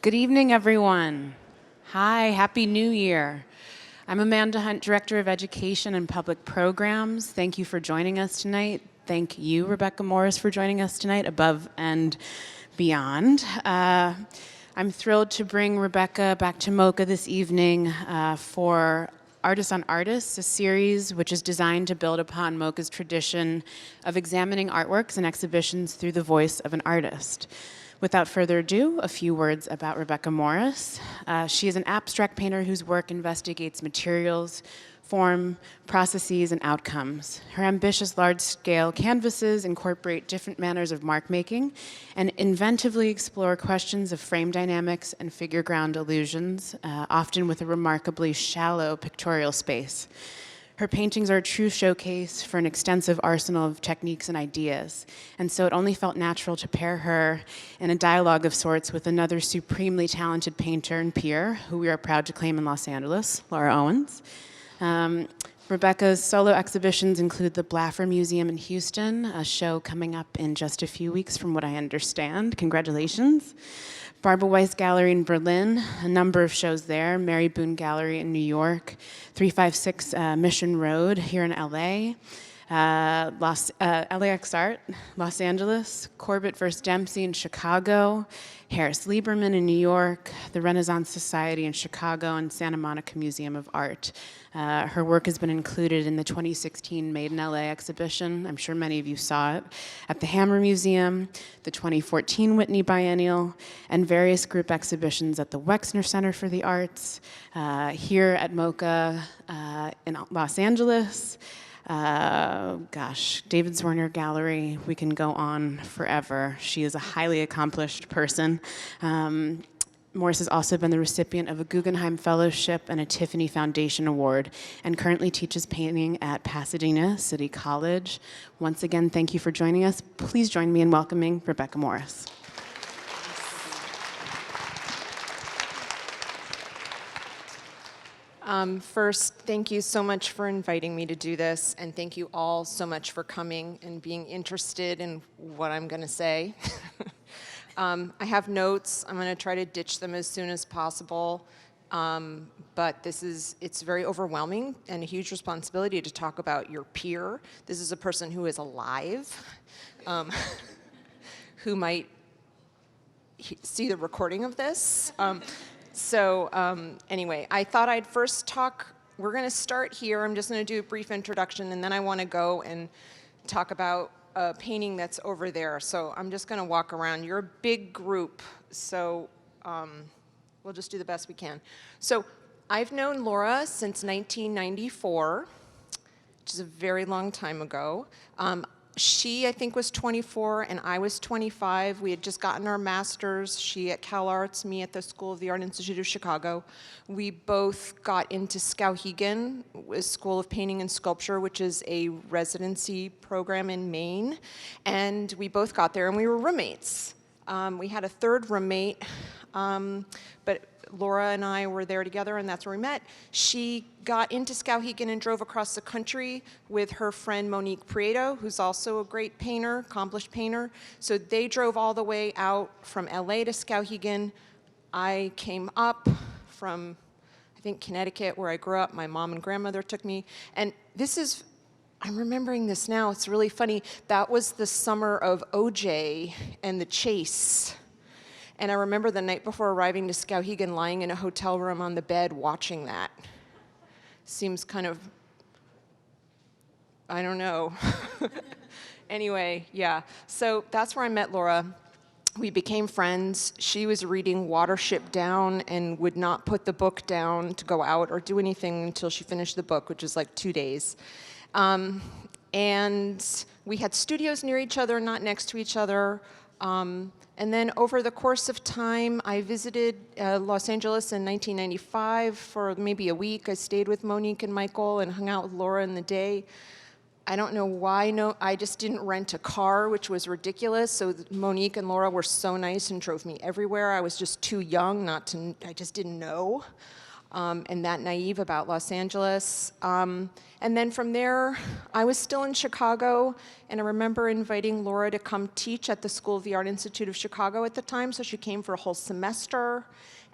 Good evening, everyone. Hi, Happy New Year. I'm Amanda Hunt, Director of Education and Public Programs. Thank you for joining us tonight. Thank you, Rebecca Morris, for joining us tonight, above and beyond. I'm thrilled to bring Rebecca back to MOCA this evening for Artists on Artists, a series which is designed to build upon MOCA's tradition of examining artworks and exhibitions through the voice of an artist. Without further ado, a few words about Rebecca Morris. She is an abstract painter whose work investigates materials, form, processes, and outcomes. Her ambitious large-scale canvases incorporate different manners of mark-making and inventively explore questions of frame dynamics and figure ground illusions, often with a remarkably shallow pictorial space. Her paintings are a true showcase for an extensive arsenal of techniques and ideas, and so it only felt natural to pair her in a dialogue of sorts with another supremely talented painter and peer, who we are proud to claim in Los Angeles, Laura Owens. Rebecca's solo exhibitions include the Blaffer Museum in Houston, a show coming up in just a few weeks from what I understand. Congratulations. Barbara Weiss Gallery in Berlin, a number of shows there, Mary Boone Gallery in New York, 356 Mission Road here in LA, LAX Art, Los Angeles, Corbett vs. Dempsey in Chicago, Harris Lieberman in New York, the Renaissance Society in Chicago, and Santa Monica Museum of Art. Her work has been included in the 2016 Made in LA exhibition. I'm sure many of you saw it, at the Hammer Museum, the 2014 Whitney Biennial, and various group exhibitions at the Wexner Center for the Arts, here at MOCA in Los Angeles. David Zwirner Gallery, we can go on forever. She is a highly accomplished person. Morris has also been the recipient of a Guggenheim Fellowship and a Tiffany Foundation Award, and currently teaches painting at Pasadena City College. Once again, thank you for joining us. Please join me in welcoming Rebecca Morris. First, thank you so much for inviting me to do this, and thank you all so much for coming and being interested in what I'm going to say. I have notes. I'm going to try to ditch them as soon as possible, but it's very overwhelming and a huge responsibility to talk about your peer. This is a person who is alive, who might see the recording of this. Anyway, I thought I'd first talk, we're going to start here. I'm just going to do a brief introduction, and then I want to go and talk about a painting that's over there. So I'm just going to walk around. You're a big group, so we'll just do the best we can. So I've known Laura since 1994, which is a very long time ago. She, I think, was 24, and I was 25. We had just gotten our masters, she at Cal Arts, me at the School of the Art Institute of Chicago. We both got into Skowhegan, School of Painting and Sculpture, which is a residency program in Maine. And we both got there, and we were roommates. We had a third roommate, but Laura and I were there together, and that's where we met. She got into Skowhegan and drove across the country with her friend Monique Prieto, who's also a great painter, accomplished painter. So they drove all the way out from LA to Skowhegan. I came up from, I think, Connecticut, where I grew up. My mom and grandmother took me. And this is, I'm remembering this now, it's really funny. That was the summer of OJ and the chase. And I remember the night before arriving to Skowhegan, lying in a hotel room on the bed watching that. Seems kind of, I don't know. Anyway, yeah. So that's where I met Laura. We became friends. She was reading Watership Down and would not put the book down to go out or do anything until she finished the book, which was like 2 days. And we had studios near each other, not next to each other. And then over the course of time, I visited Los Angeles in 1995 for maybe a week. I stayed with Monique and Michael and hung out with Laura in the day. I don't know why, I just didn't rent a car, which was ridiculous. So Monique and Laura were so nice and drove me everywhere. I was just too young I just didn't know. and that naive about Los Angeles. And then from there, I was still in Chicago, and I remember inviting Laura to come teach at the School of the Art Institute of Chicago at the time, so she came for a whole semester.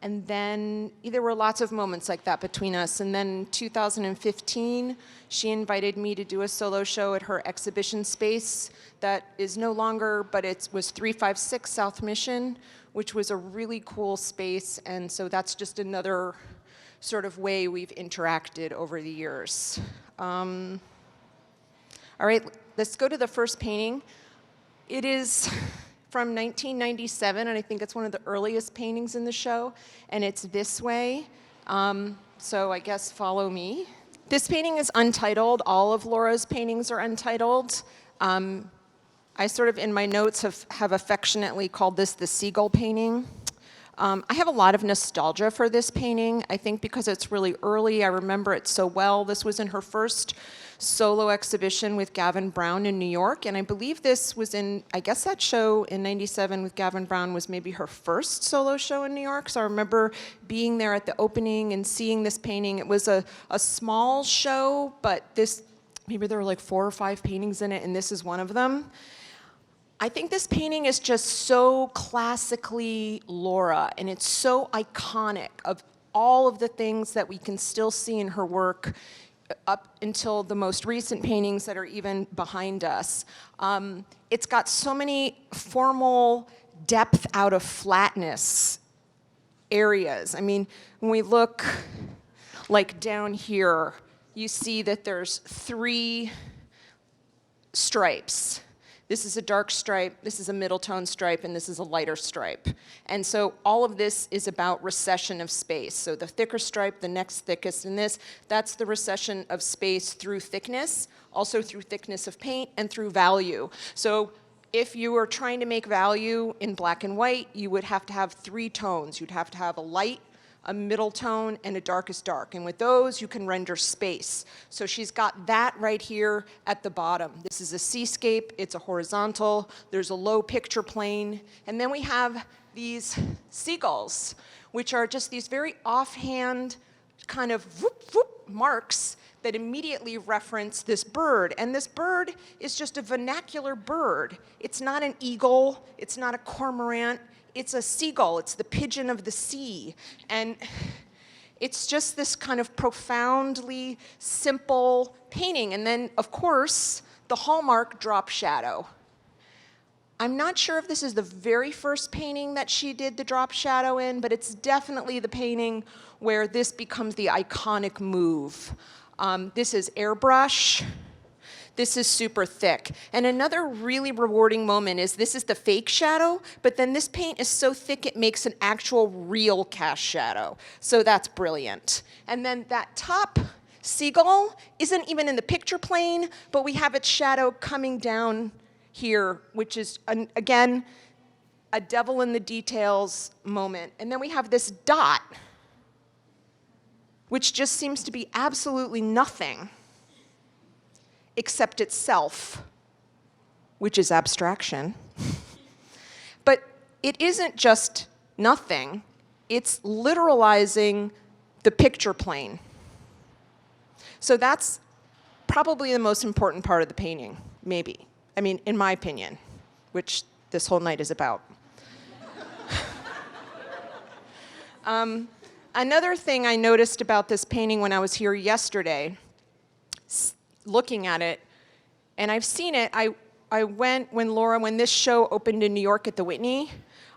And then there were lots of moments like that between us. And then in 2015, she invited me to do a solo show at her exhibition space that is no longer, but it was 356 South Mission, which was a really cool space. And so that's just another sort of way we've interacted over the years. All right, let's go to the first painting. It is from 1997, and I think it's one of the earliest paintings in the show, and it's this way. So I guess follow me. This painting is untitled. All of Laura's paintings are untitled. I sort of, in my notes, have affectionately called this the seagull painting. I have a lot of nostalgia for this painting, I think because it's really early. I remember it so well. This was in her first solo exhibition with Gavin Brown in New York, and I believe this was in, I guess that show in '97 with Gavin Brown was maybe her first solo show in New York, so I remember being there at the opening and seeing this painting. It was a small show, but maybe there were like 4 or 5 paintings in it, and this is one of them. I think this painting is just so classically Laura, and it's so iconic of all of the things that we can still see in her work up until the most recent paintings that are even behind us. It's got so many formal depth out of flatness areas. I mean, when we look like down here, you see that there's 3 stripes. This is a dark stripe, this is a middle tone stripe, and this is a lighter stripe. And so all of this is about recession of space. So the thicker stripe, the next thickest, and that's the recession of space through thickness, also through thickness of paint, and through value. So if you were trying to make value in black and white, you would have to have 3 tones. You'd have to have a light, a middle tone, and a darkest dark. And with those, you can render space. So she's got that right here at the bottom. This is a seascape, it's a horizontal, there's a low picture plane, and then we have these seagulls, which are just these very offhand kind of whoop, whoop marks that immediately reference this bird. And this bird is just a vernacular bird. It's not an eagle, it's not a cormorant, it's a seagull, it's the pigeon of the sea. And it's just this kind of profoundly simple painting. And then, of course, the hallmark drop shadow. I'm not sure if this is the very first painting that she did the drop shadow in, but it's definitely the painting where this becomes the iconic move. This is airbrush. This is super thick. And another really rewarding moment is this is the fake shadow, but then this paint is so thick it makes an actual real cast shadow. So that's brilliant. And then that top seagull isn't even in the picture plane, but we have its shadow coming down here, which is, again, a devil in the details moment. And then we have this dot, which just seems to be absolutely nothing except itself, which is abstraction. But it isn't just nothing, it's literalizing the picture plane. So that's probably the most important part of the painting, maybe. I mean, in my opinion, which this whole night is about. Another thing I noticed about this painting when I was here yesterday, looking at it, and I've seen it, I went when this show opened in New York at the Whitney,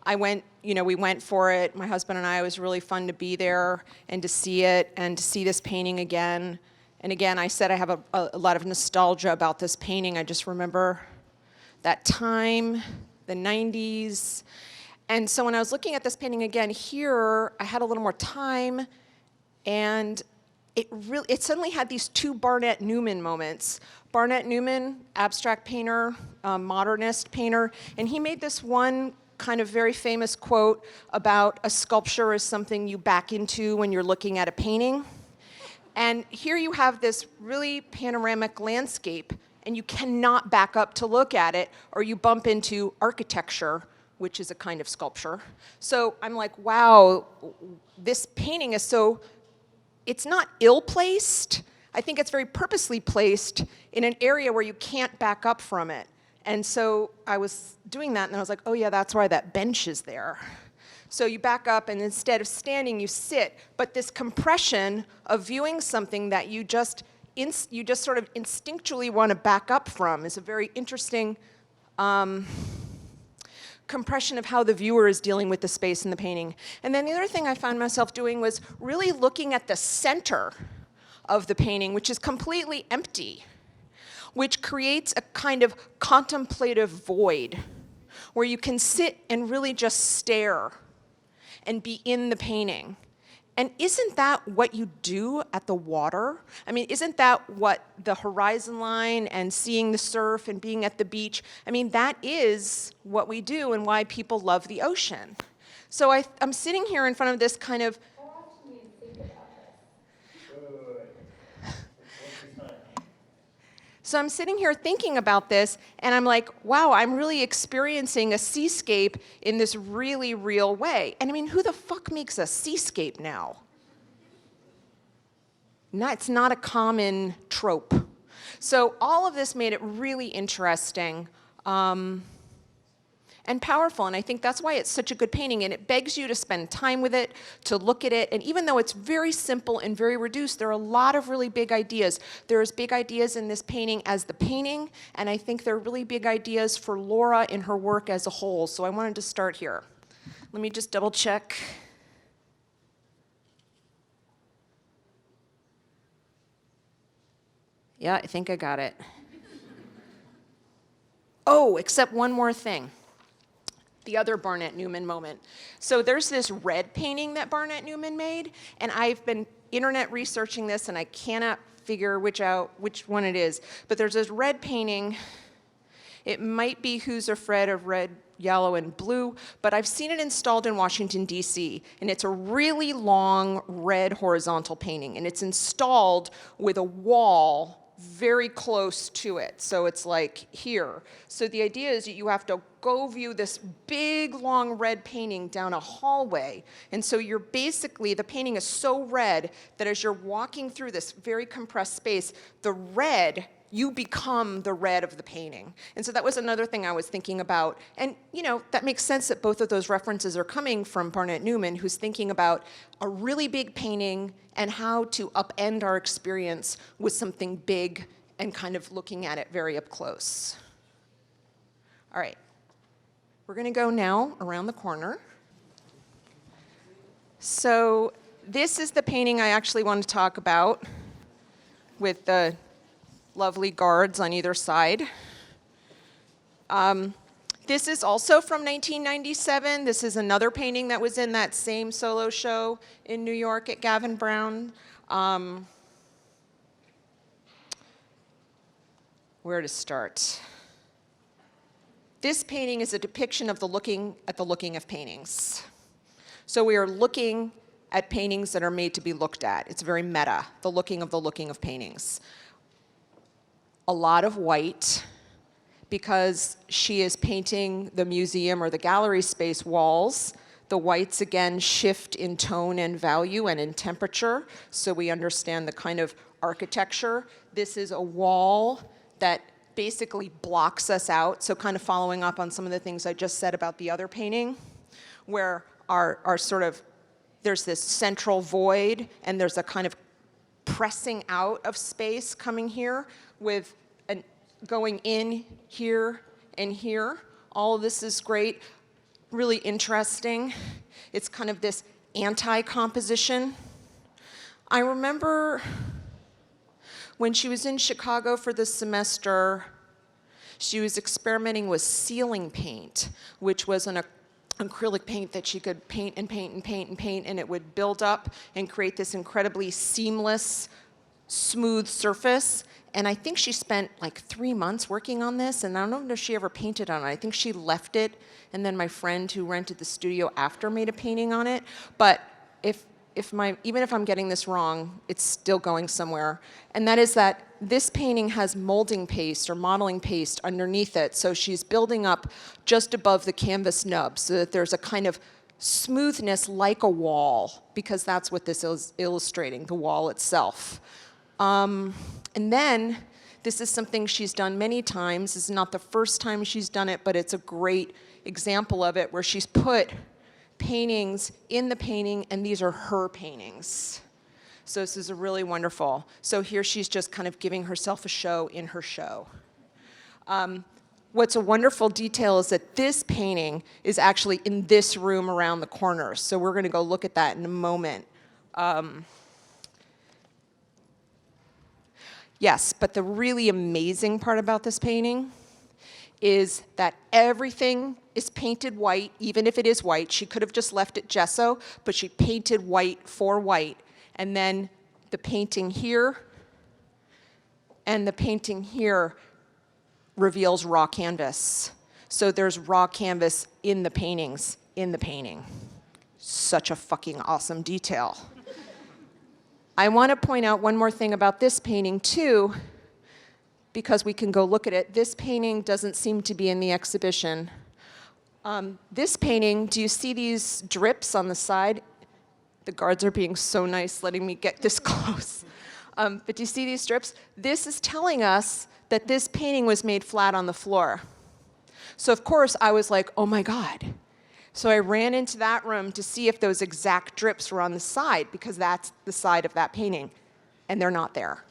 I went, we went for it, my husband and I, it was really fun to be there and to see it and to see this painting again. And again, I said I have a lot of nostalgia about this painting. I just remember that time, the 90s. And so when I was looking at this painting again here, I had a little more time, and it suddenly had these 2 Barnett Newman moments. Barnett Newman, abstract painter, modernist painter, and he made this one kind of very famous quote about a sculpture is something you back into when you're looking at a painting. And here you have this really panoramic landscape, and you cannot back up to look at it, or you bump into architecture, which is a kind of sculpture. So I'm like, wow, this painting is so it's not ill-placed. I think it's very purposely placed in an area where you can't back up from it. And so I was doing that, and I was like, oh yeah, that's why that bench is there. So you back up, and instead of standing, you sit. But this compression of viewing something that you just sort of instinctually want to back up from is a very interesting compression of how the viewer is dealing with the space in the painting. And then the other thing I found myself doing was really looking at the center of the painting, which is completely empty, which creates a kind of contemplative void where you can sit and really just stare and be in the painting. And isn't that what you do at the water? I mean, isn't that what the horizon line and seeing the surf and being at the beach, I mean, that is what we do and why people love the ocean. So I'm sitting here in front of this kind of, so I'm sitting here thinking about this, and I'm like, wow, I'm really experiencing a seascape in this really real way. And I mean, who the fuck makes a seascape now? It's not a common trope. So all of this made it really interesting and powerful, and I think that's why it's such a good painting, and it begs you to spend time with it, to look at it, and even though it's very simple and very reduced, there are a lot of really big ideas. There's big ideas in this painting as the painting, and I think there are really big ideas for Laura in her work as a whole, so I wanted to start here. Let me just double check. Yeah, I think I got it. Oh, except one more thing. The other Barnett Newman moment. So there's this red painting that Barnett Newman made, and I've been internet researching this, and I cannot figure which one it is. But there's this red painting. It might be Who's Afraid of Red, Yellow, and Blue, but I've seen it installed in Washington, D.C., and it's a really long red horizontal painting, and it's installed with a wall very close to it. So it's like here. So the idea is that you have to go view this big, long red painting down a hallway. And so you're basically, the painting is so red that as you're walking through this very compressed space, the red, you become the red of the painting. And so that was another thing I was thinking about. And you know, that makes sense that both of those references are coming from Barnett Newman, who's thinking about a really big painting and how to upend our experience with something big and kind of looking at it very up close. All right, we're gonna go now around the corner. So this is the painting I actually want to talk about with the lovely guards on either side. This is also from 1997. This is another painting that was in that same solo show in New York at Gavin Brown. Where to start? This painting is a depiction of the looking of paintings. So we are looking at paintings that are made to be looked at. It's very meta, the looking of paintings. A lot of white, because she is painting the museum or the gallery space walls. The whites, again, shift in tone and value and in temperature, so we understand the kind of architecture. This is a wall that basically blocks us out, so kind of following up on some of the things I just said about the other painting, where our sort of, there's this central void, and there's a kind of pressing out of space coming here with going in here and here. All of this is great, really interesting. It's kind of this anti-composition. I remember when she was in Chicago for the semester, she was experimenting with ceiling paint, which was an acrylic paint that she could paint and paint and paint and paint, and it would build up and create this incredibly seamless, smooth surface. And I think she spent like 3 months working on this, and I don't know if she ever painted on it. I think she left it, and then my friend who rented the studio after made a painting on it. But even if I'm getting this wrong, it's still going somewhere. And that is that this painting has molding paste or modeling paste underneath it. So she's building up just above the canvas nub so that there's a kind of smoothness like a wall, because that's what this is illustrating, the wall itself. And then, this is something she's done many times. This is not the first time she's done it, but it's a great example of it, where she's put paintings in the painting, and these are her paintings. So this is a really wonderful. So here she's just kind of giving herself a show in her show. What's a wonderful detail is that this painting is actually in this room around the corner. So we're going to go look at that in a moment. Yes, but the really amazing part about this painting is that everything is painted white, even if it is white. She could have just left it gesso, but she painted white for white. And then the painting here and the painting here reveals raw canvas. So there's raw canvas in the paintings, in the painting. Such a fucking awesome detail. I want to point out one more thing about this painting too, because we can go look at it. This painting doesn't seem to be in the exhibition. This painting, do you see these drips on the side? The guards are being so nice letting me get this close. But do you see these strips? This is telling us that this painting was made flat on the floor. So of course I was like, oh my God. So I ran into that room to see if those exact drips were on the side, because that's the side of that painting, and they're not there.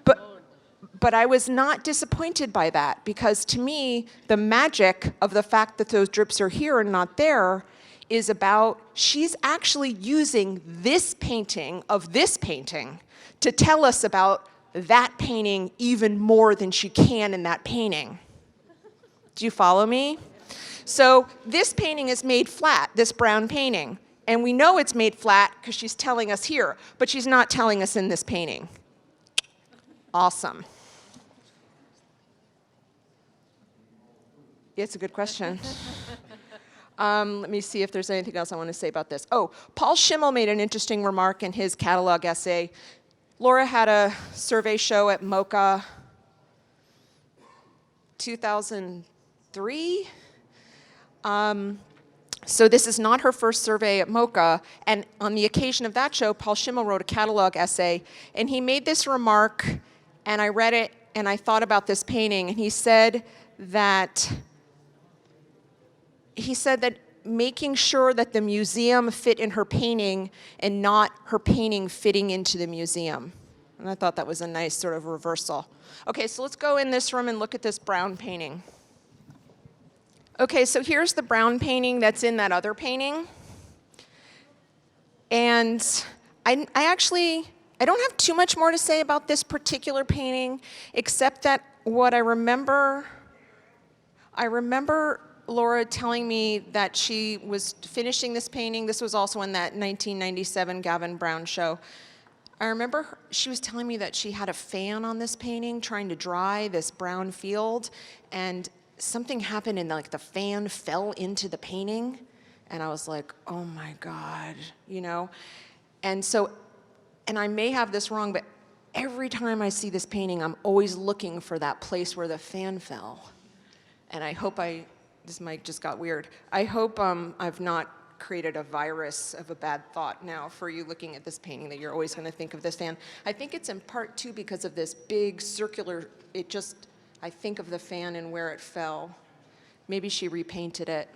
But I was not disappointed by that, because to me, the magic of the fact that those drips are here and not there is about, she's actually using this painting of this painting to tell us about that painting even more than she can in that painting. Do you follow me? So this painting is made flat, this brown painting. And we know it's made flat because she's telling us here, but she's not telling us in this painting. Awesome. It's a good question. Let me see if there's anything else I want to say about this. Oh, Paul Schimmel made an interesting remark in his catalog essay. Laura had a survey show at MOCA 2003. So this is not her first survey at MOCA, and on the occasion of that show, Paul Schimmel wrote a catalog essay, and he made this remark, and I read it, and I thought about this painting, and he said that making sure that the museum fit in her painting and not her painting fitting into the museum. And I thought that was a nice sort of reversal. Okay, so let's go in this room and look at this brown painting. Okay, so here's the brown painting that's in that other painting. And I don't have too much more to say about this particular painting, except that what I remember Laura telling me that she was finishing this painting. This was also in that 1997 Gavin Brown show. I remember she was telling me that she had a fan on this painting trying to dry this brown field, and something happened and like the fan fell into the painting, and I was like, oh my God, you know? And so, and I may have this wrong, but every time I see this painting, I'm always looking for that place where the fan fell. And I hope this mic just got weird. I hope I've not created a virus of a bad thought now for you looking at this painting, that you're always gonna think of this fan. I think it's in part too because of this big circular, I think of the fan and where it fell. Maybe she repainted it.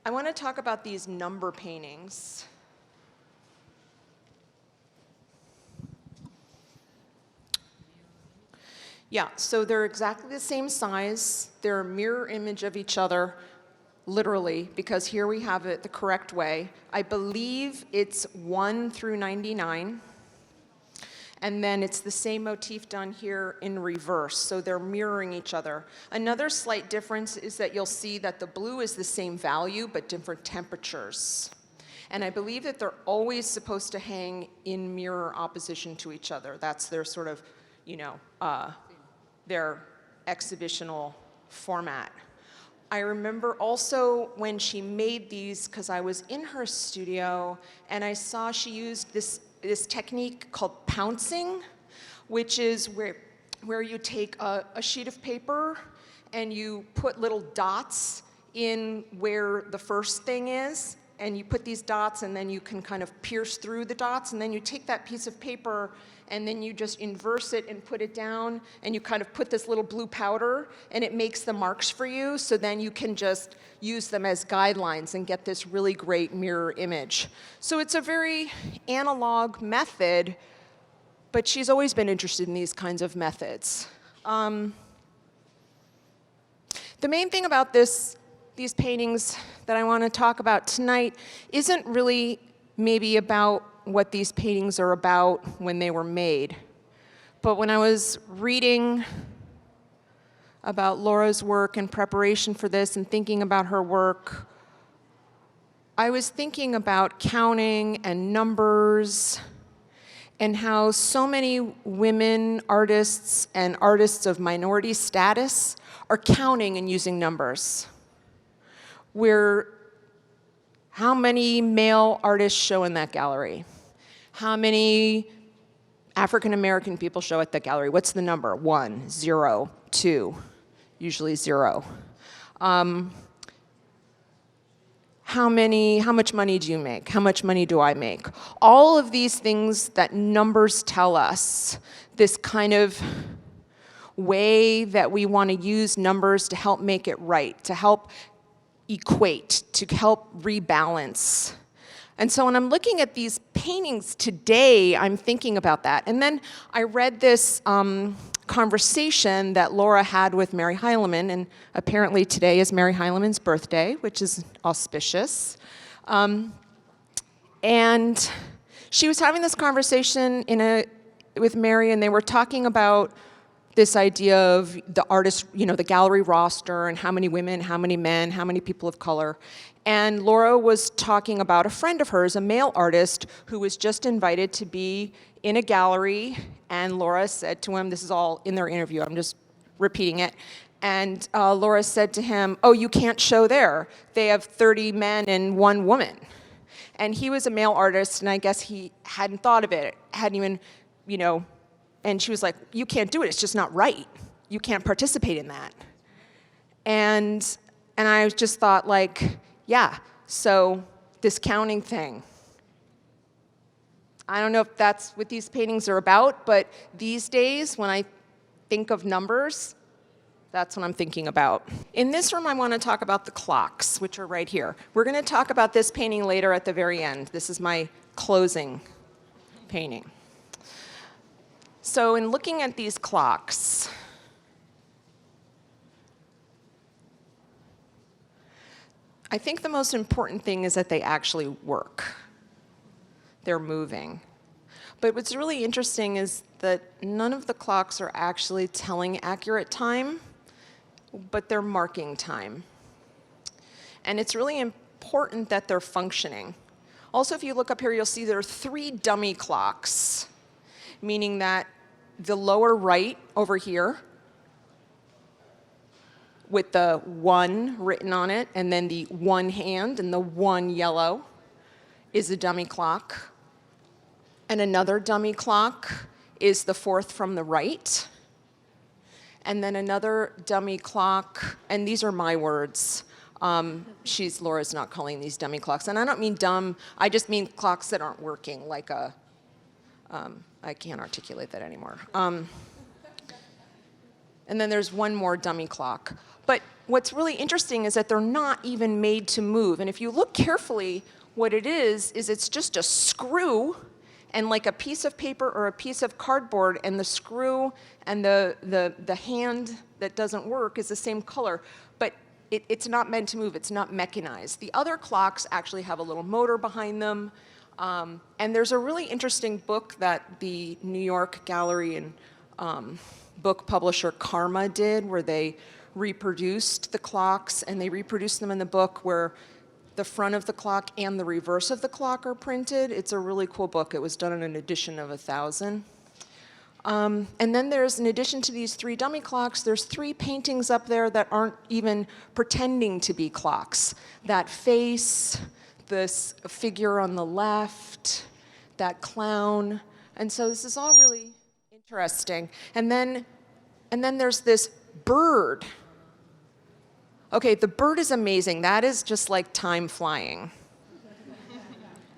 I wanna talk about these number paintings. Yeah, so they're exactly the same size. They're a mirror image of each other, literally, because here we have it the correct way. I believe it's 1 through 99. And then it's the same motif done here in reverse, so they're mirroring each other. Another slight difference is that you'll see that the blue is the same value, but different temperatures. And I believe that they're always supposed to hang in mirror opposition to each other. That's their sort of, you know, their exhibitional format. I remember also when she made these, because I was in her studio, and I saw she used this technique called pouncing, which is where you take a sheet of paper and you put little dots in where the first thing is, and you put these dots, and then you can kind of pierce through the dots, and then you take that piece of paper, and then you just inverse it and put it down, and you kind of put this little blue powder, and it makes the marks for you, so then you can just use them as guidelines and get this really great mirror image. So it's a very analog method, but she's always been interested in these kinds of methods. The main thing about these paintings that I want to talk about tonight isn't really maybe about what these paintings are about when they were made. But when I was reading about Laura's work in preparation for this and thinking about her work, I was thinking about counting and numbers and how so many women artists and artists of minority status are counting and using numbers. How many male artists show in that gallery? How many African American people show at that gallery? What's the number? 1, 0, 2, usually 0. How much money do you make? How much money do I make? All of these things that numbers tell us, this kind of way that we want to use numbers to help make it right, to help equate, to help rebalance. And so when I'm looking at these paintings today, I'm thinking about that. And then I read this conversation that Laura had with Mary Heilemann, and apparently today is Mary Heilemann's birthday, which is auspicious. And she was having this conversation with Mary, and they were talking about this idea of the artist, the gallery roster, and how many women, how many men, how many people of color. And Laura was talking about a friend of hers, a male artist, who was just invited to be in a gallery, and Laura said to him, this is all in their interview, I'm just repeating it, and Laura said to him, oh, you can't show there. They have 30 men and 1 woman. And he was a male artist, and I guess he hadn't thought of it, hadn't even, and she was like, you can't do it, it's just not right. You can't participate in that. And I just thought, like, yeah, so this counting thing. I don't know if that's what these paintings are about, but these days, when I think of numbers, that's what I'm thinking about. In this room, I want to talk about the clocks, which are right here. We're going to talk about this painting later at the very end. This is my closing painting. So in looking at these clocks, I think the most important thing is that they actually work. They're moving. But what's really interesting is that none of the clocks are actually telling accurate time, but they're marking time. And it's really important that they're functioning. Also, if you look up here, you'll see there are 3 dummy clocks, meaning that the lower right over here with the 1 written on it, and then the 1 hand and the 1 yellow is a dummy clock. And another dummy clock is the 4th from the right. And then another dummy clock, and these are my words. Laura's not calling these dummy clocks. And I don't mean dumb, I just mean clocks that aren't working, like I can't articulate that anymore. And then there's one more dummy clock. But what's really interesting is that they're not even made to move. And if you look carefully, what it is it's just a screw and like a piece of paper or a piece of cardboard, and the screw and the hand that doesn't work is the same color. But it's not meant to move. It's not mechanized. The other clocks actually have a little motor behind them. And there's a really interesting book that the New York gallery and book publisher Karma did, where they reproduced the clocks, and they reproduced them in the book where the front of the clock and the reverse of the clock are printed. It's a really cool book. It was done in an edition of 1,000. And then there's, in addition to these 3 dummy clocks, there's 3 paintings up there that aren't even pretending to be clocks. That face, this figure on the left, that clown. And so this is all really interesting. And then there's this bird. Okay, the bird is amazing. That is just like time flying.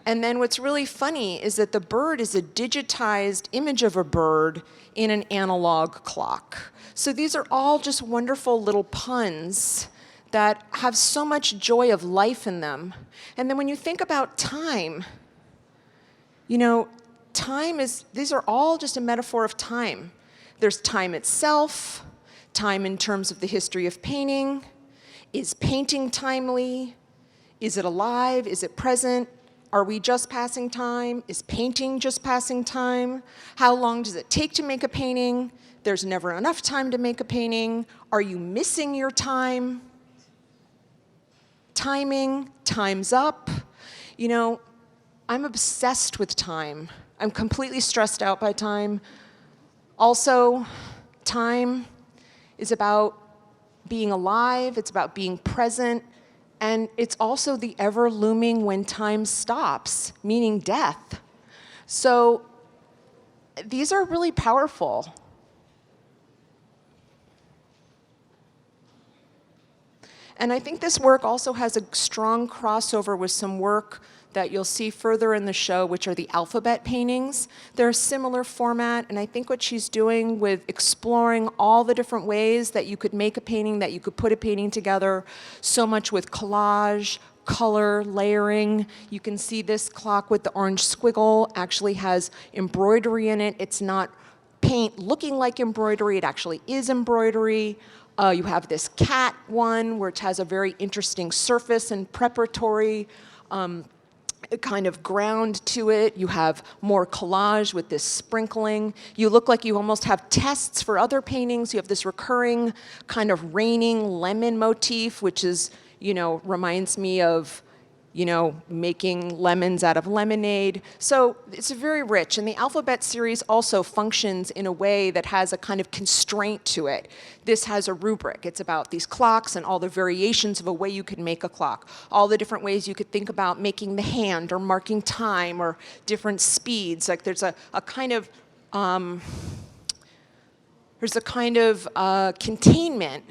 And then what's really funny is that the bird is a digitized image of a bird in an analog clock. So these are all just wonderful little puns that have so much joy of life in them. And then when you think about time, you know, these are all just a metaphor of time. There's time itself, time in terms of the history of painting. Is painting timely? Is it alive? Is it present? Are we just passing time? Is painting just passing time? How long does it take to make a painting? There's never enough time to make a painting. Are you missing your time? Timing, time's up. You know, I'm obsessed with time. I'm completely stressed out by time. Also, time is about being alive, it's about being present, and it's also the ever looming when time stops, meaning death. So these are really powerful. And I think this work also has a strong crossover with some work that you'll see further in the show, which are the alphabet paintings. They're a similar format, and I think what she's doing with exploring all the different ways that you could make a painting, that you could put a painting together, so much with collage, color, layering. You can see this clock with the orange squiggle actually has embroidery in it. It's not paint looking like embroidery, it actually is embroidery. You have this cat one, which has a very interesting surface and preparatory kind of ground to it. You have more collage with this sprinkling. You look like you almost have tests for other paintings. You have this recurring kind of raining lemon motif, which is, you know, reminds me of, you know, making lemons out of lemonade. So it's very rich. And the alphabet series also functions in a way that has a kind of constraint to it. This has a rubric. It's about these clocks and all the variations of a way you could make a clock. All the different ways you could think about making the hand or marking time or different speeds. Like there's a kind of, containment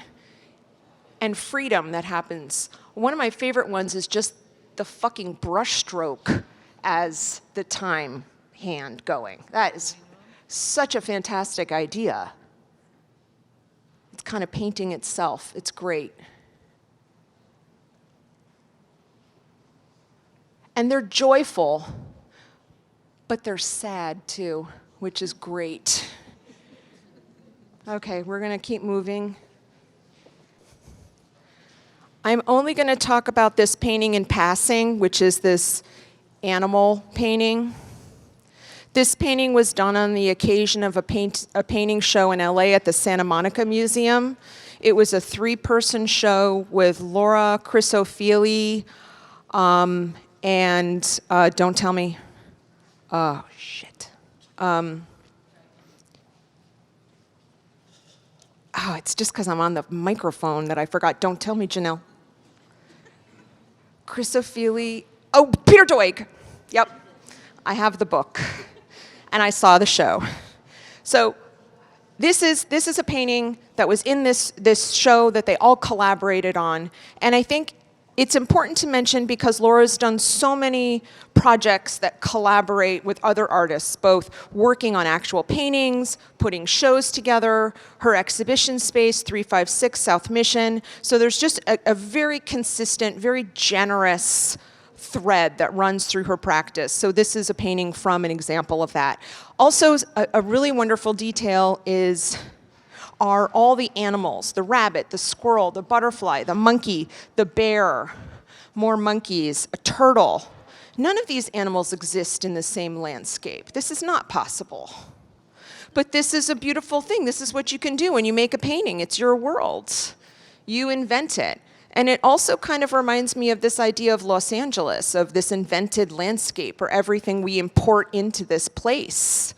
and freedom that happens. One of my favorite ones is just the fucking brush stroke as the time hand going. That is such a fantastic idea. It's kind of painting itself. It's great. And they're joyful, but they're sad too, which is great. Okay, we're gonna keep moving. I'm only going to talk about this painting in passing, which is this animal painting. This painting was done on the occasion of a painting show in LA at the Santa Monica Museum. It was a 3-person show with Laura Owens, and don't tell me. Oh, shit. It's just because I'm on the microphone that I forgot. Don't tell me, Janelle. Peter Doig. Yep, I have the book, and I saw the show. So this is a painting that was in this show that they all collaborated on, and I think it's important to mention because Laura's done so many projects that collaborate with other artists, both working on actual paintings, putting shows together, her exhibition space, 356 South Mission. So there's just a very consistent, very generous thread that runs through her practice. So this is a painting from an example of that. Also, a really wonderful detail are all the animals, the rabbit, the squirrel, the butterfly, the monkey, the bear, more monkeys, a turtle. None of these animals exist in the same landscape. This is not possible. But this is a beautiful thing. This is what you can do when you make a painting. It's your world. You invent it. And it also kind of reminds me of this idea of Los Angeles, of this invented landscape or everything we import into this place.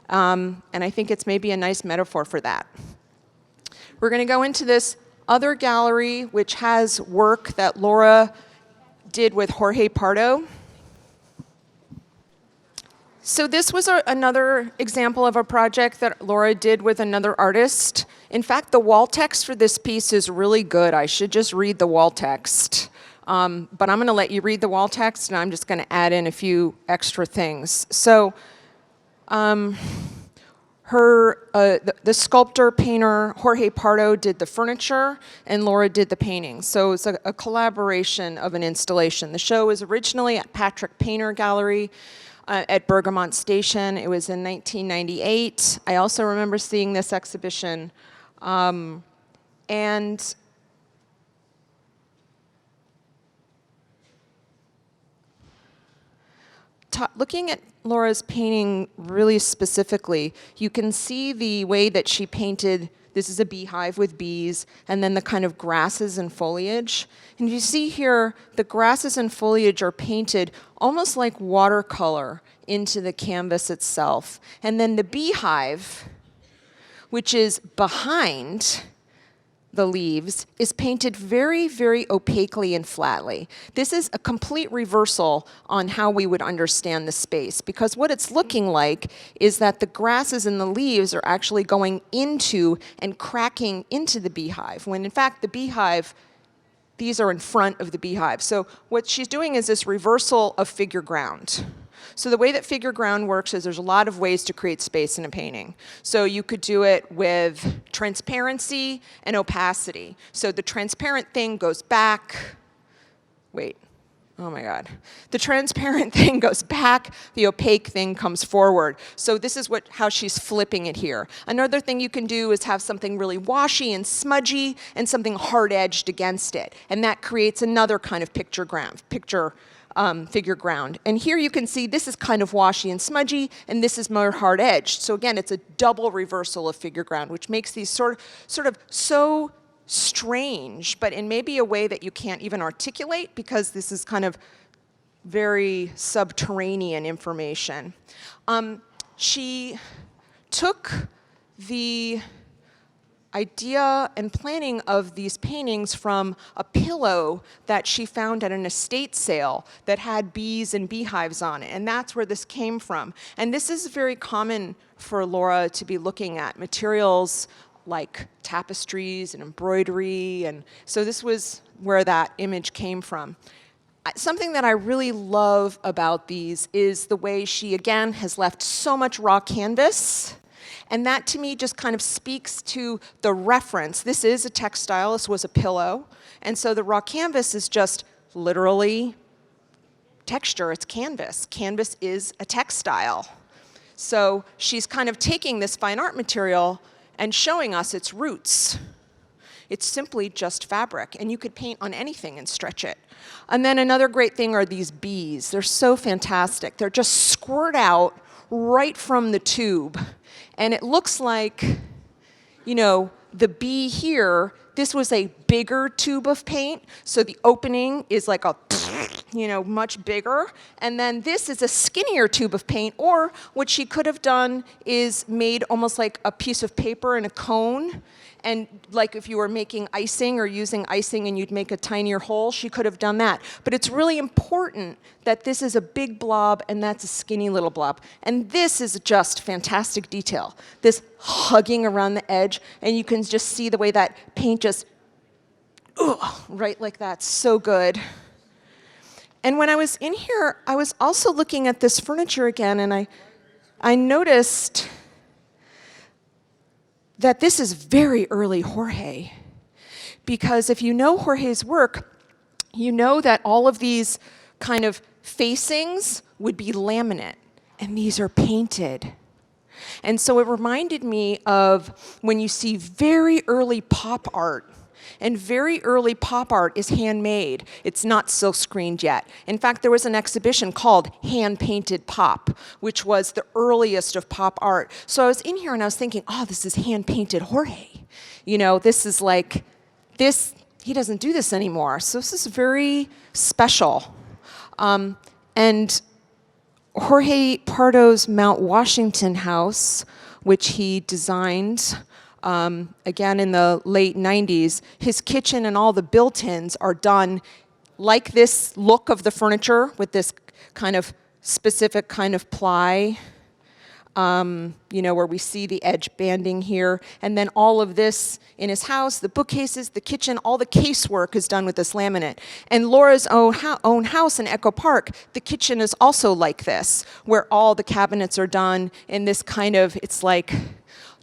And I think it's maybe a nice metaphor for that. We're going to go into this other gallery, which has work that Laura did with Jorge Pardo. So this was another example of a project that Laura did with another artist. In fact, the wall text for this piece is really good. I should just read the wall text. But I'm going to let you read the wall text, and I'm just going to add in a few extra things. So the sculptor, painter, Jorge Pardo did the furniture, and Laura did the painting. So it's a collaboration of an installation. The show was originally at Patrick Painter Gallery at Bergamont Station. It was in 1998. I also remember seeing this exhibition. And looking at Laura's painting really specifically, you can see the way that she painted. This is a beehive with bees, and then the kind of grasses and foliage. And you see here, the grasses and foliage are painted almost like watercolor into the canvas itself. And then the beehive, which is behind the leaves, is painted very, very opaquely and flatly. This is a complete reversal on how we would understand the space, because what it's looking like is that the grasses and the leaves are actually going into and cracking into the beehive, when in fact the beehive, these are in front of the beehive. So what she's doing is this reversal of figure ground. So the way that figure ground works is there's a lot of ways to create space in a painting. So you could do it with transparency and opacity. So the transparent thing goes back. Wait. Oh my God. The transparent thing goes back, the opaque thing comes forward. So this is how she's flipping it here. Another thing you can do is have something really washy and smudgy and something hard-edged against it. And that creates another kind of figure ground. And here you can see this is kind of washy and smudgy, and this is more hard-edged. So again, it's a double reversal of figure ground, which makes these sort of so strange, but in maybe a way that you can't even articulate, because this is kind of very subterranean information. She took the idea and planning of these paintings from a pillow that she found at an estate sale that had bees and beehives on it, and that's where this came from. And this is very common for Laura to be looking at materials like tapestries and embroidery, and so this was where that image came from. Something that I really love about these is the way she, again, has left so much raw canvas. And that, to me, just kind of speaks to the reference. This is a textile. This was a pillow. And so the raw canvas is just literally texture. It's canvas. Canvas is a textile. So she's kind of taking this fine art material and showing us its roots. It's simply just fabric. And you could paint on anything and stretch it. And then another great thing are these bees. They're so fantastic. They're just squirt out right from the tube. And it looks like, you know, the bee here, this was a bigger tube of paint, so the opening is like a, you know, much bigger. And then this is a skinnier tube of paint, or what she could have done is made almost like a piece of paper in a cone. And like if you were making icing or using icing and you'd make a tinier hole, she could have done that. But it's really important that this is a big blob and that's a skinny little blob. And this is just fantastic detail. This hugging around the edge, and you can just see the way that paint just, right like that, so good. And when I was in here, I was also looking at this furniture again, and I noticed that this is very early Jorge. Because if you know Jorge's work, you know that all of these kind of facings would be laminate, and these are painted. And so it reminded me of when you see very early pop art. And very early pop art is handmade. It's not silk screened yet. In fact, there was an exhibition called Hand Painted Pop, which was the earliest of pop art. So I was in here and I was thinking, oh, this is hand painted Jorge. You know, this is like, this, he doesn't do this anymore. So this is very special. And Jorge Pardo's Mount Washington house, which he designed, again in the late 90s, his kitchen and all the built-ins are done like this look of the furniture with this kind of specific kind of ply, where we see the edge banding here. And then all of this in his house, the bookcases, the kitchen, all the casework is done with this laminate. And Laura's own house in Echo Park, the kitchen is also like this, where all the cabinets are done in this kind of, it's like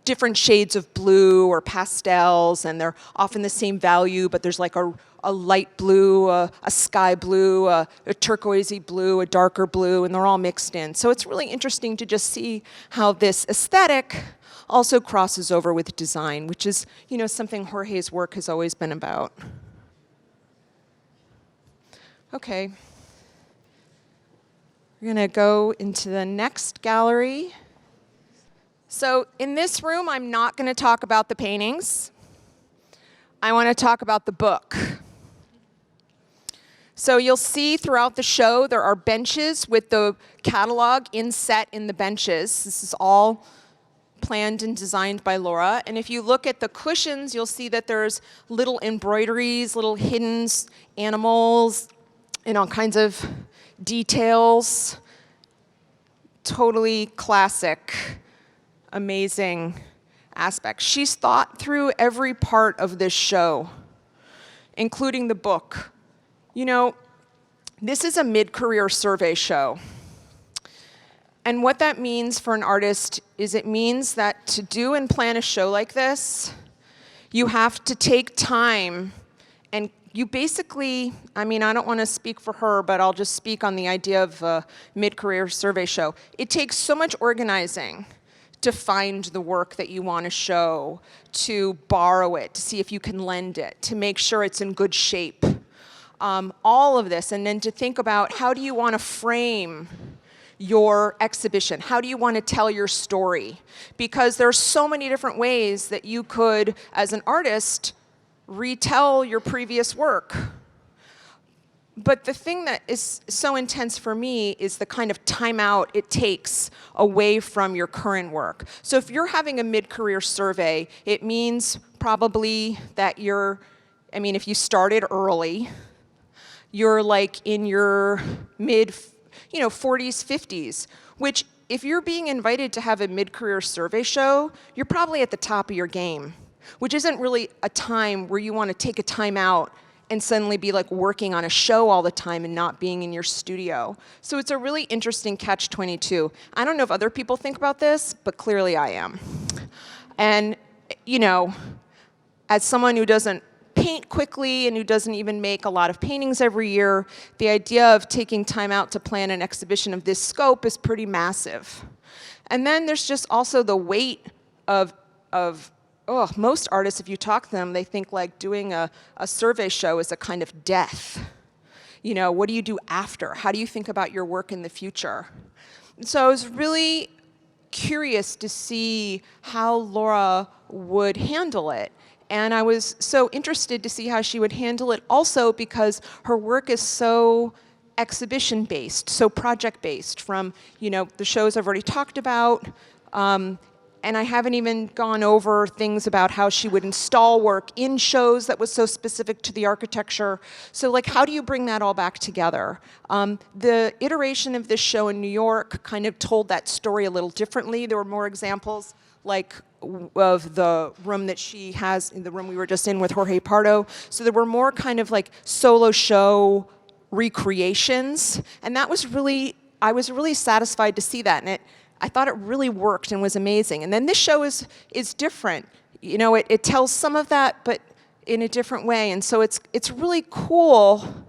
different shades of blue or pastels, and they're often the same value, but there's like a light blue, a sky blue, a turquoisey blue, a darker blue, and they're all mixed in. So it's really interesting to just see how this aesthetic also crosses over with design, which is, something Jorge's work has always been about. Okay. We're gonna go into the next gallery. So in this room, I'm not gonna talk about the paintings. I wanna talk about the book. So you'll see throughout the show, there are benches with the catalog inset in the benches. This is all planned and designed by Laura. And if you look at the cushions, you'll see that there's little embroideries, little hidden animals, and all kinds of details. Totally classic, amazing aspect. She's thought through every part of this show, including the book. This is a mid-career survey show. And what that means for an artist is it means that to do and plan a show like this, you have to take time, and you basically, I don't want to speak for her, but I'll just speak on the idea of a mid-career survey show. It takes so much organizing to find the work that you want to show, to borrow it, to see if you can lend it, to make sure it's in good shape. All of this, and then to think about how do you want to frame your exhibition? How do you want to tell your story? Because there's so many different ways that you could, as an artist, retell your previous work. But the thing that is so intense for me is the kind of time out it takes away from your current work. So if you're having a mid-career survey, it means probably that if you started early, you're like in your mid, 40s, 50s, which if you're being invited to have a mid-career survey show, you're probably at the top of your game, which isn't really a time where you want to take a time out and suddenly be like working on a show all the time and not being in your studio. So it's a really interesting catch-22. I don't know if other people think about this, but clearly I am. And, as someone who doesn't paint quickly and who doesn't even make a lot of paintings every year, the idea of taking time out to plan an exhibition of this scope is pretty massive. And then there's just also the weight of most artists, if you talk to them, they think like doing a survey show is a kind of death. What do you do after? How do you think about your work in the future? So I was really curious to see how Laura would handle it. And I was so interested to see how she would handle it also because her work is so exhibition-based, so project-based from, the shows I've already talked about. And I haven't even gone over things about how she would install work in shows that was so specific to the architecture. So how do you bring that all back together? The iteration of this show in New York kind of told that story a little differently. There were more examples of the room that she has, in the room we were just in with Jorge Pardo. So there were more kind of solo show recreations. And that was I was really satisfied to see that. And I thought it really worked and was amazing. And then this show is different. It tells some of that, but in a different way. And so it's really cool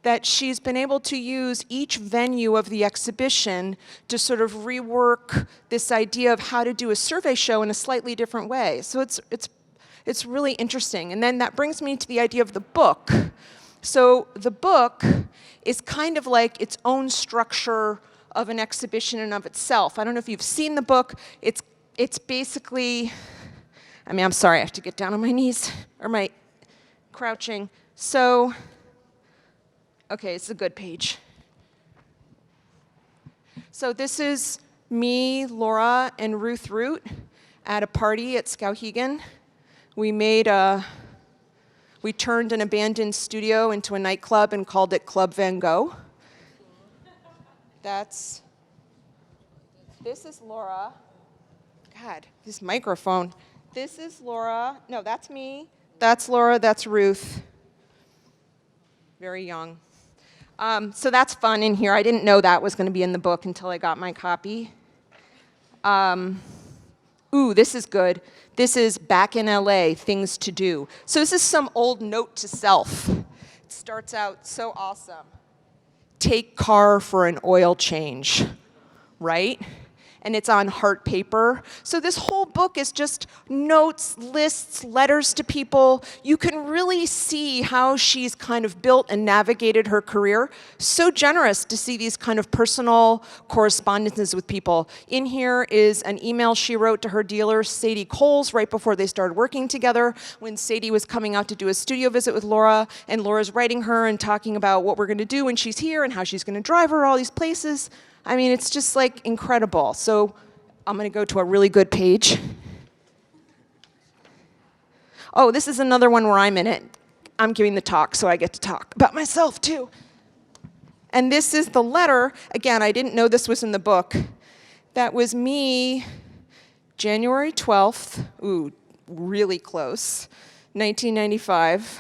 that she's been able to use each venue of the exhibition to sort of rework this idea of how to do a survey show in a slightly different way. So it's really interesting. And then that brings me to the idea of the book. So the book is kind of like its own structure of an exhibition in of itself. I don't know if you've seen the book. It's basically, I'm sorry, I have to get down on my knees, or my crouching. So, okay, it's a good page. So this is me, Laura, and Ruth Root at a party at Skowhegan. We turned an abandoned studio into a nightclub and called it Club Van Gogh. This is Laura. God, this microphone. This is Laura. No, that's me. That's Laura. That's Ruth. Very young. So that's fun in here. I didn't know that was going to be in the book until I got my copy. Ooh, this is good. This is Back in LA, Things to Do. So this is some old note to self. It starts out so awesome. Take car for an oil change, right? And it's on heart paper. So this whole book is just notes, lists, letters to people. You can really see how she's kind of built and navigated her career. So generous to see these kind of personal correspondences with people. In here is an email she wrote to her dealer, Sadie Coles, right before they started working together, when Sadie was coming out to do a studio visit with Laura, and Laura's writing her and talking about what we're gonna do when she's here and how she's gonna drive her all these places. I mean, it's just like incredible. So I'm going to go to a really good page. Oh, this is another one where I'm in it. I'm giving the talk, so I get to talk about myself too. And this is the letter. Again, I didn't know this was in the book. That was me, January 12th. Ooh, really close. 1995.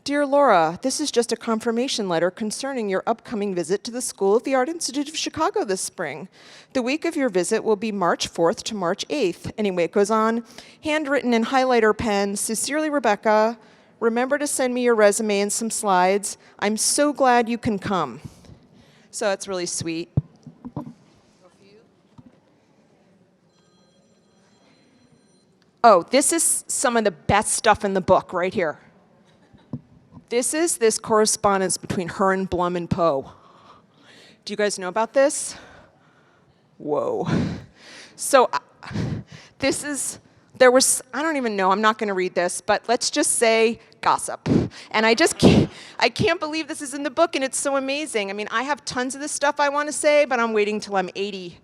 Dear Laura, this is just a confirmation letter concerning your upcoming visit to the School of the Art Institute of Chicago this spring. The week of your visit will be March 4th to March 8th. Anyway, it goes on. Handwritten in highlighter pen, sincerely Rebecca. Remember to send me your resume and some slides. I'm so glad you can come. So that's really sweet. Oh, this is some of the best stuff in the book right here. This is this correspondence between her and Blum and Poe. Do you guys know about this? Whoa. So there was, I don't even know, I'm not gonna read this, but let's just say gossip. And I can't believe this is in the book and it's so amazing. I mean, I have tons of this stuff I wanna say, but I'm waiting till I'm 80.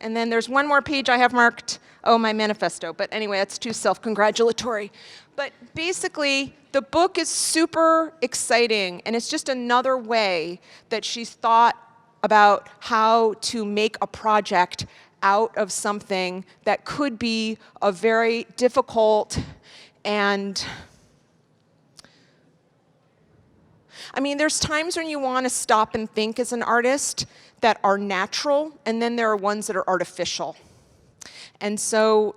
And then there's one more page I have marked, oh, my manifesto. But anyway, that's too self-congratulatory. But basically, the book is super exciting, and it's just another way that she's thought about how to make a project out of something that could be a very difficult and I mean, there's times when you want to stop and think as an artist that are natural, and then there are ones that are artificial. And so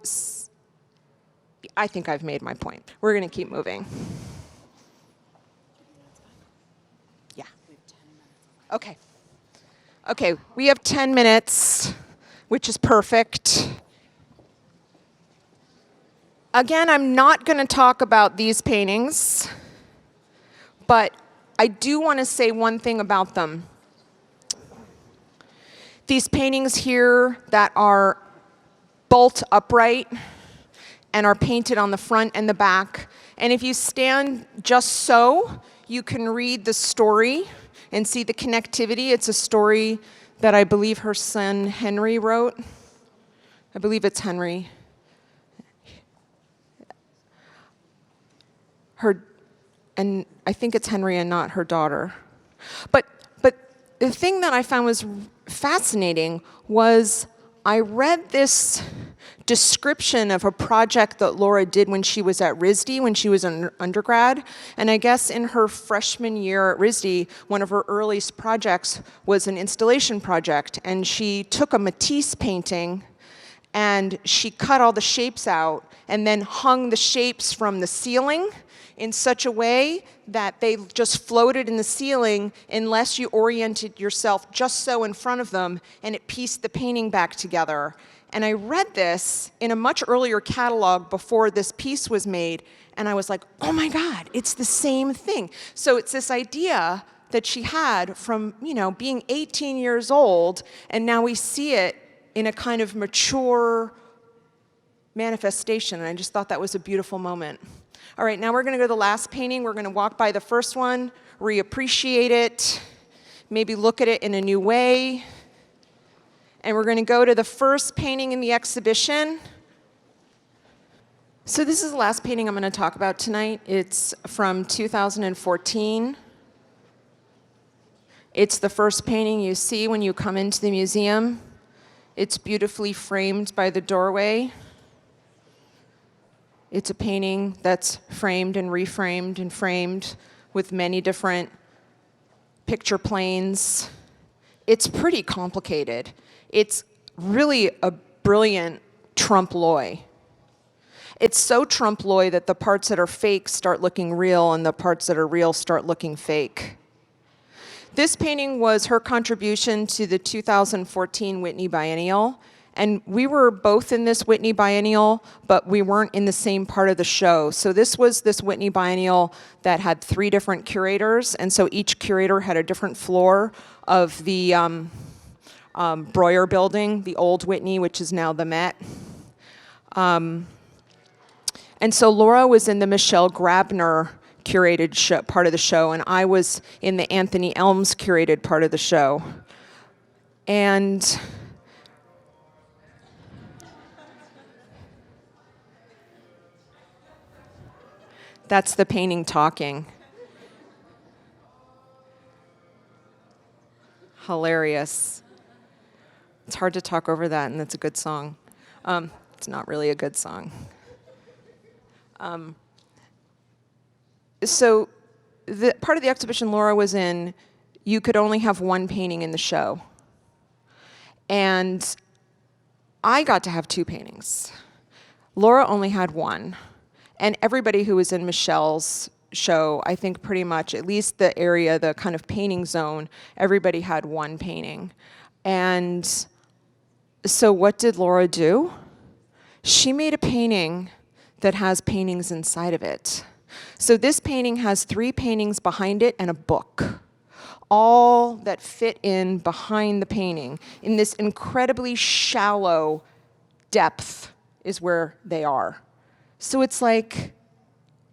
I think I've made my point. We're going to keep moving. Yeah. Okay. Okay, we have 10 minutes, which is perfect. Again, I'm not going to talk about these paintings, but I do want to say one thing about them. These paintings here that are bolt upright and are painted on the front and the back. And if you stand just so, you can read the story and see the connectivity. It's a story that I believe her son Henry wrote. I believe it's Henry. And I think it's Henry and not her daughter. But the thing that I found was fascinating was I read this description of a project that Laura did when she was at RISD, when she was an undergrad. And I guess in her freshman year at RISD, one of her earliest projects was an installation project. And she took a Matisse painting and she cut all the shapes out and then hung the shapes from the ceiling in such a way that they just floated in the ceiling unless you oriented yourself just so in front of them, and it pieced the painting back together. And I read this in a much earlier catalog before this piece was made, and I was like, oh my God, it's the same thing. So it's this idea that she had from, being 18 years old, and now we see it in a kind of mature manifestation, and I just thought that was a beautiful moment. All right, now we're going to go to the last painting. We're going to walk by the first one, reappreciate it, maybe look at it in a new way. And we're going to go to the first painting in the exhibition. So this is the last painting I'm going to talk about tonight. It's from 2014. It's the first painting you see when you come into the museum. It's beautifully framed by the doorway. It's a painting that's framed and reframed and framed with many different picture planes. It's pretty complicated. It's really a brilliant trompe-l'oeil. It's so trompe-l'oeil that the parts that are fake start looking real and the parts that are real start looking fake. This painting was her contribution to the 2014 Whitney Biennial. And we were both in this Whitney Biennial, but we weren't in the same part of the show. So this was this Whitney Biennial that had 3 different curators, and so each curator had a different floor of the Breuer building, the old Whitney, which is now the Met. And so Laura was in the Michelle Grabner curated part of the show, and I was in the Anthony Elms curated part of the show. And that's the painting talking. Hilarious. It's hard to talk over that, and it's a good song. It's not really a good song. So the part of the exhibition Laura was in, you could only have one painting in the show. And I got to have 2 paintings. Laura only had one. And everybody who was in Michelle's show, I think pretty much, at least the area, the kind of painting zone, everybody had one painting. And so what did Laura do? She made a painting that has paintings inside of it. So this painting has 3 paintings behind it and a book, all that fit in behind the painting. In this incredibly shallow depth is where they are. So it's like,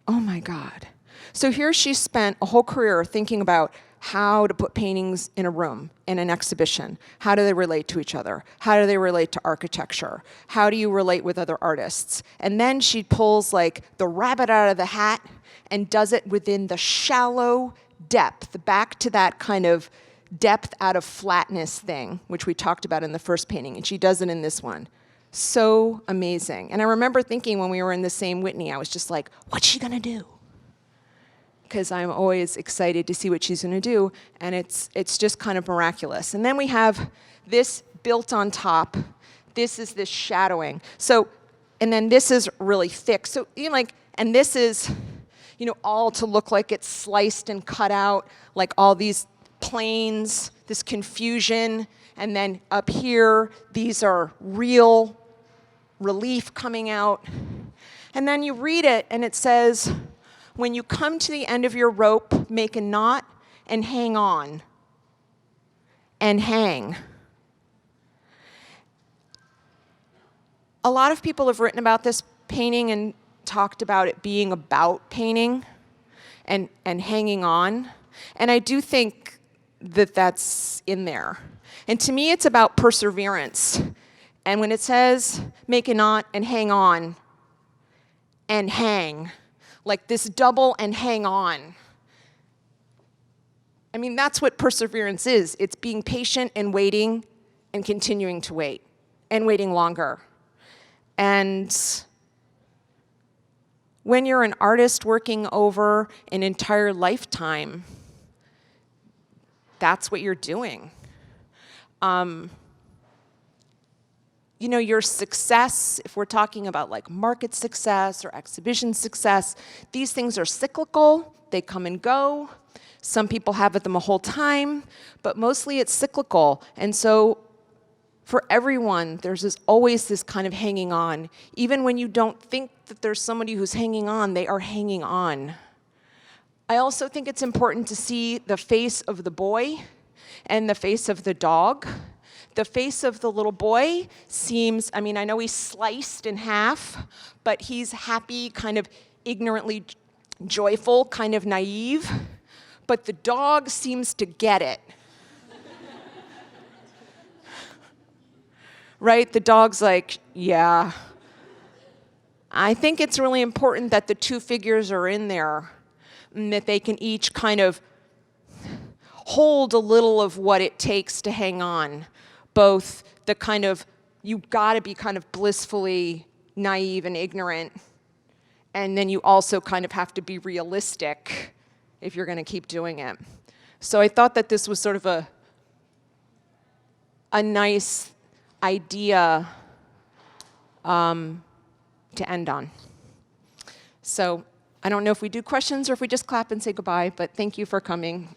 oh my God. So here she spent a whole career thinking about how to put paintings in a room, in an exhibition. How do they relate to each other? How do they relate to architecture? How do you relate with other artists? And then she pulls like the rabbit out of the hat and does it within the shallow depth, back to that kind of depth out of flatness thing, which we talked about in the first painting, and she does it in this one. So amazing. And I remember thinking when we were in the same Whitney, I was just like, what's she gonna do? Because I'm always excited to see what she's gonna do, and it's just kind of miraculous. And then we have this built on top. This is this shadowing. So, and then this is really thick. So, you know, like, and this is, you know, all to look like it's sliced and cut out, like all these planes, this confusion. And then up here, these are real relief coming out. And then you read it, and it says, when you come to the end of your rope, make a knot and hang on. And hang. A lot of people have written about this painting and talked about it being about painting and hanging on. And I do think that that's in there. And to me, it's about perseverance. And when it says make a knot and hang on and hang, like this double and hang on. I mean, that's what perseverance is. It's being patient and waiting and continuing to wait and waiting longer. And when you're an artist working over an entire lifetime, that's what you're doing. You know, your success, if we're talking about like market success or exhibition success, these things are cyclical. They come and go. Some people have them a whole time, but mostly it's cyclical. And so for everyone, there's always this kind of hanging on. Even when you don't think that there's somebody who's hanging on, they are hanging on. I also think it's important to see the face of the boy and the face of the dog. The face of the little boy seems, I mean, I know he's sliced in half, but he's happy, kind of ignorantly joyful, kind of naive. But the dog seems to get it. Right? The dog's like, yeah. I think it's really important that the 2 figures are in there and that they can each kind of hold a little of what it takes to hang on, both the kind of, you've got to be kind of blissfully naive and ignorant, and then you also kind of have to be realistic if you're going to keep doing it. So I thought that this was sort of a nice idea to end on. So I don't know if we do questions or if we just clap and say goodbye, but thank you for coming.